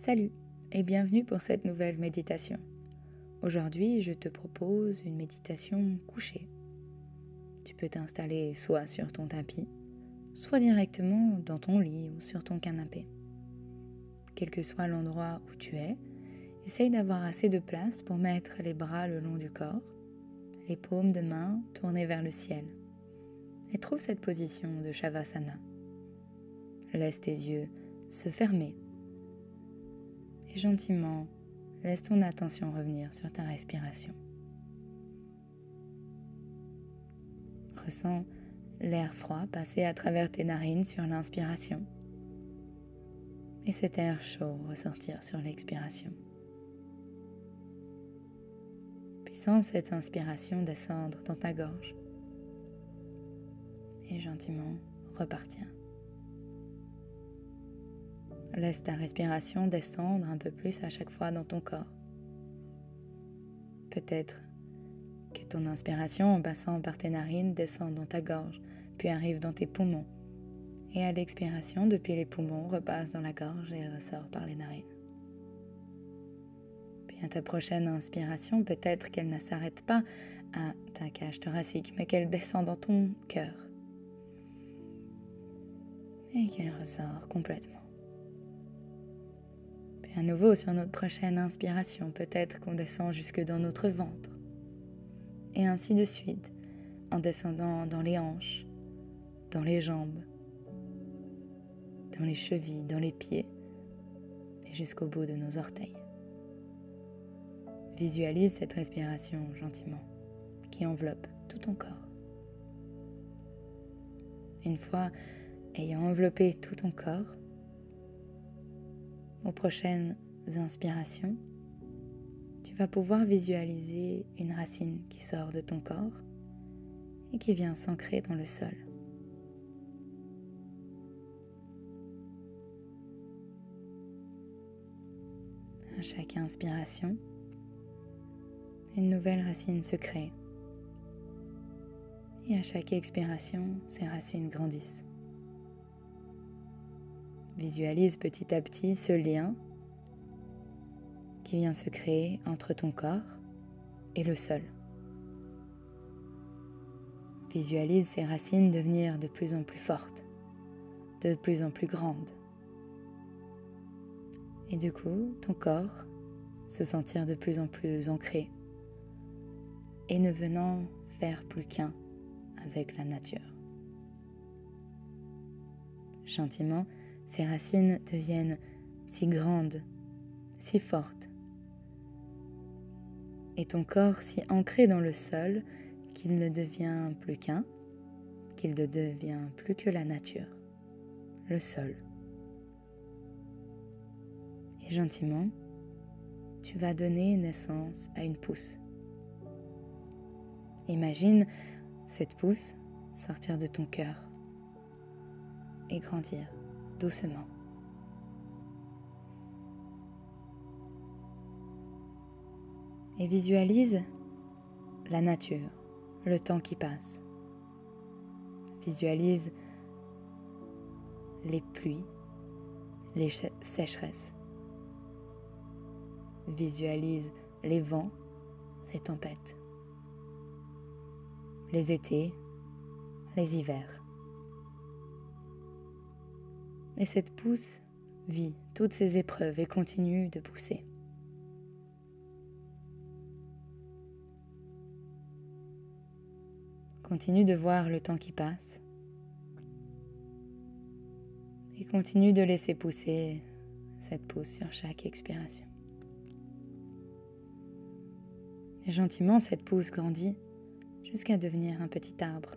Salut et bienvenue pour cette nouvelle méditation. Aujourd'hui, je te propose une méditation couchée. Tu peux t'installer soit sur ton tapis, soit directement dans ton lit ou sur ton canapé. Quel que soit l'endroit où tu es, essaye d'avoir assez de place pour mettre les bras le long du corps, les paumes de main tournées vers le ciel. Et trouve cette position de Shavasana. Laisse tes yeux se fermer. Et gentiment, laisse ton attention revenir sur ta respiration. Ressens l'air froid passer à travers tes narines sur l'inspiration et cet air chaud ressortir sur l'expiration. Puis sens cette inspiration descendre dans ta gorge et gentiment repartir. Laisse ta respiration descendre un peu plus à chaque fois dans ton corps. Peut-être que ton inspiration en passant par tes narines descend dans ta gorge, puis arrive dans tes poumons. Et à l'expiration, depuis les poumons, repasse dans la gorge et ressort par les narines. Puis à ta prochaine inspiration, peut-être qu'elle ne s'arrête pas à ta cage thoracique, mais qu'elle descend dans ton cœur. Et qu'elle ressort complètement. À nouveau, sur notre prochaine inspiration, peut-être qu'on descend jusque dans notre ventre. Et ainsi de suite, en descendant dans les hanches, dans les jambes, dans les chevilles, dans les pieds, et jusqu'au bout de nos orteils. Visualise cette respiration gentiment, qui enveloppe tout ton corps. Une fois ayant enveloppé tout ton corps, aux prochaines inspirations, tu vas pouvoir visualiser une racine qui sort de ton corps et qui vient s'ancrer dans le sol. À chaque inspiration, une nouvelle racine se crée. Et à chaque expiration, ces racines grandissent. Visualise petit à petit ce lien qui vient se créer entre ton corps et le sol. Visualise ces racines devenir de plus en plus fortes, de plus en plus grandes. Et du coup, ton corps se sentir de plus en plus ancré et ne venant faire plus qu'un avec la nature. Gentiment, ces racines deviennent si grandes, si fortes, et ton corps si ancré dans le sol qu'il ne devient plus qu'un, qu'il ne devient plus que la nature, le sol. Et gentiment, tu vas donner naissance à une pousse. Imagine cette pousse sortir de ton cœur et grandir doucement. Et visualise la nature, le temps qui passe. Visualise les pluies, les sécheresses. Visualise les vents et tempêtes. Les étés, les hivers. Et cette pousse vit toutes ces épreuves et continue de pousser. Continue de voir le temps qui passe et continue de laisser pousser cette pousse sur chaque expiration. Et gentiment, cette pousse grandit jusqu'à devenir un petit arbre.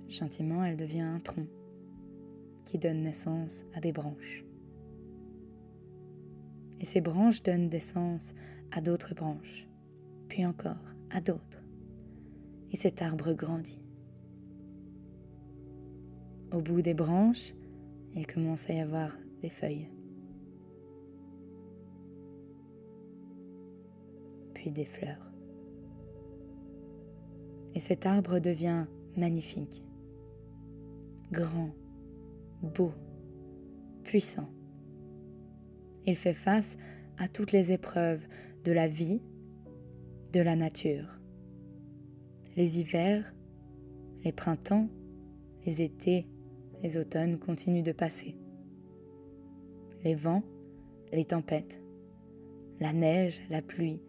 Gentiment, elle devient un tronc qui donne naissance à des branches. Et ces branches donnent naissance à d'autres branches, puis encore à d'autres. Et cet arbre grandit. Au bout des branches, il commence à y avoir des feuilles, puis des fleurs. Et cet arbre devient magnifique, grand, beau, puissant. Il fait face à toutes les épreuves de la vie, de la nature. Les hivers, les printemps, les étés, les automnes continuent de passer. Les vents, les tempêtes, la neige, la pluie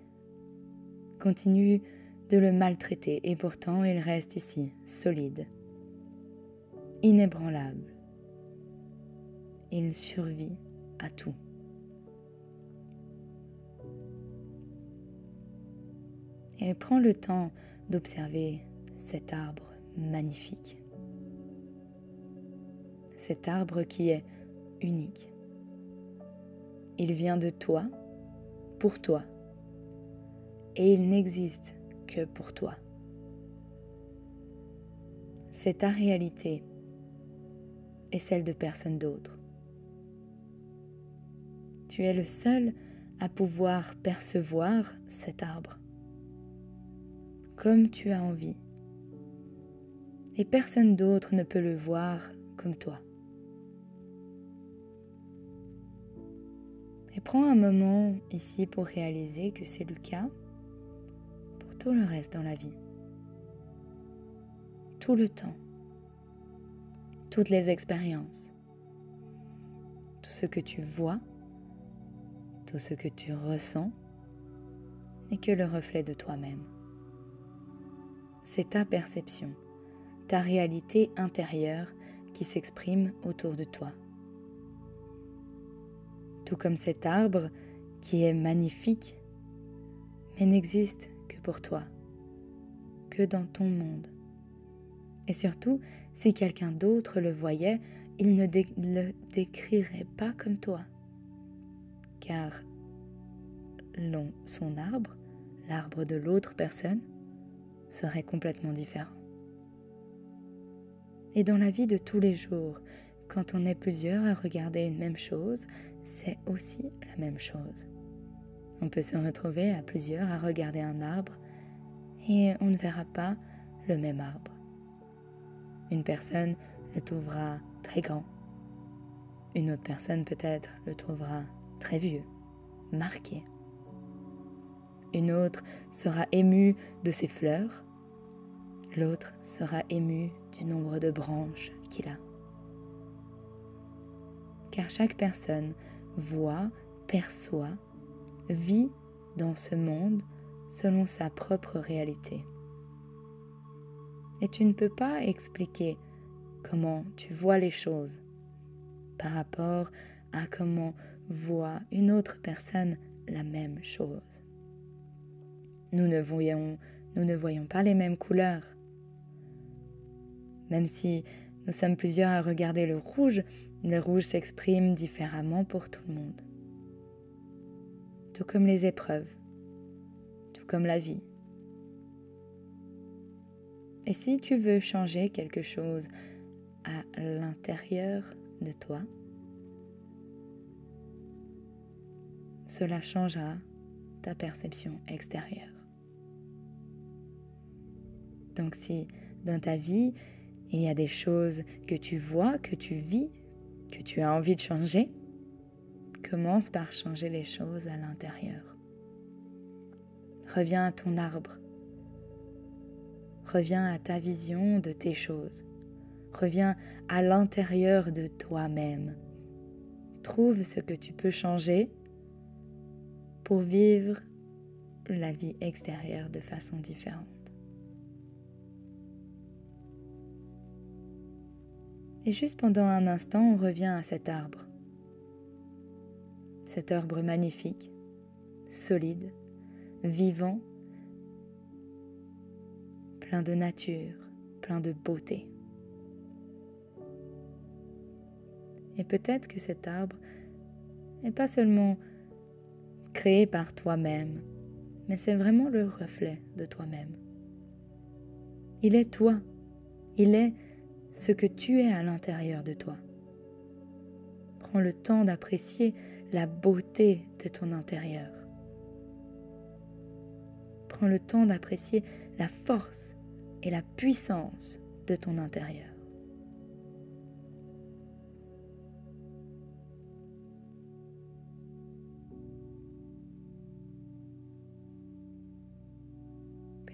continuent de le maltraiter et pourtant il reste ici, solide, inébranlable. Il survit à tout. Et prends le temps d'observer cet arbre magnifique. Cet arbre qui est unique. Il vient de toi, pour toi. Et il n'existe que pour toi. C'est ta réalité et celle de personne d'autre. Tu es le seul à pouvoir percevoir cet arbre comme tu as envie. Et personne d'autre ne peut le voir comme toi. Et prends un moment ici pour réaliser que c'est le cas pour tout le reste dans la vie. Tout le temps, toutes les expériences, tout ce que tu vois, tout ce que tu ressens n'est que le reflet de toi-même. C'est ta perception, ta réalité intérieure qui s'exprime autour de toi. Tout comme cet arbre qui est magnifique, mais n'existe que pour toi, que dans ton monde. Et surtout, si quelqu'un d'autre le voyait, il ne le décrirait pas comme toi. Car son arbre, l'arbre de l'autre personne, serait complètement différent. Et dans la vie de tous les jours, quand on est plusieurs à regarder une même chose, c'est aussi la même chose. On peut se retrouver à plusieurs à regarder un arbre et on ne verra pas le même arbre. Une personne le trouvera très grand. Une autre personne peut-être le trouvera très vieux, marqué. Une autre sera émue de ses fleurs. L'autre sera émue du nombre de branches qu'il a. Car chaque personne voit, perçoit, vit dans ce monde selon sa propre réalité. Et tu ne peux pas expliquer comment tu vois les choses par rapport à comment voit une autre personne la même chose. Nous ne voyons pas les mêmes couleurs. Même si nous sommes plusieurs à regarder le rouge s'exprime différemment pour tout le monde. Tout comme les épreuves, tout comme la vie. Et si tu veux changer quelque chose à l'intérieur de toi, cela changera ta perception extérieure. Donc si dans ta vie, il y a des choses que tu vois, que tu vis, que tu as envie de changer, commence par changer les choses à l'intérieur. Reviens à ton arbre. Reviens à ta vision de tes choses. Reviens à l'intérieur de toi-même. Trouve ce que tu peux changer pour vivre la vie extérieure de façon différente. Et juste pendant un instant, on revient à cet arbre. Cet arbre magnifique, solide, vivant, plein de nature, plein de beauté. Et peut-être que cet arbre n'est pas seulement créé par toi-même, mais c'est vraiment le reflet de toi-même. Il est toi, il est ce que tu es à l'intérieur de toi. Prends le temps d'apprécier la beauté de ton intérieur. Prends le temps d'apprécier la force et la puissance de ton intérieur.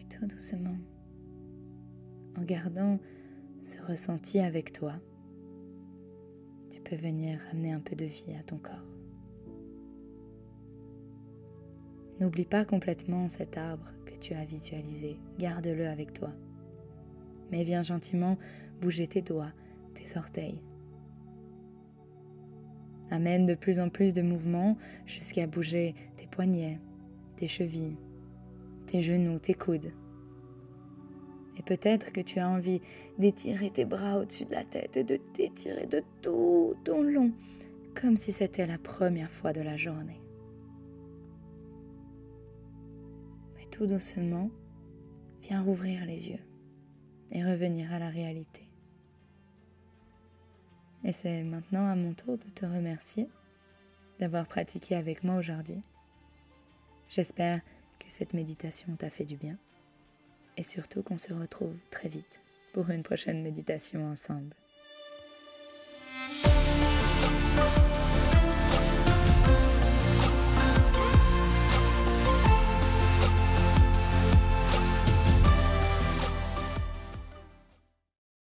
plutôt doucement, en gardant ce ressenti avec toi. Tu peux venir amener un peu de vie à ton corps. N'oublie pas complètement cet arbre que tu as visualisé, garde-le avec toi. Mais viens gentiment bouger tes doigts, tes orteils. Amène de plus en plus de mouvements jusqu'à bouger tes poignets, tes chevilles, tes genoux, tes coudes. Et peut-être que tu as envie d'étirer tes bras au-dessus de la tête et de t'étirer de tout ton long, comme si c'était la première fois de la journée. Mais tout doucement, viens rouvrir les yeux et revenir à la réalité. Et c'est maintenant à mon tour de te remercier d'avoir pratiqué avec moi aujourd'hui. J'espère que cette méditation t'a fait du bien et surtout qu'on se retrouve très vite pour une prochaine méditation ensemble.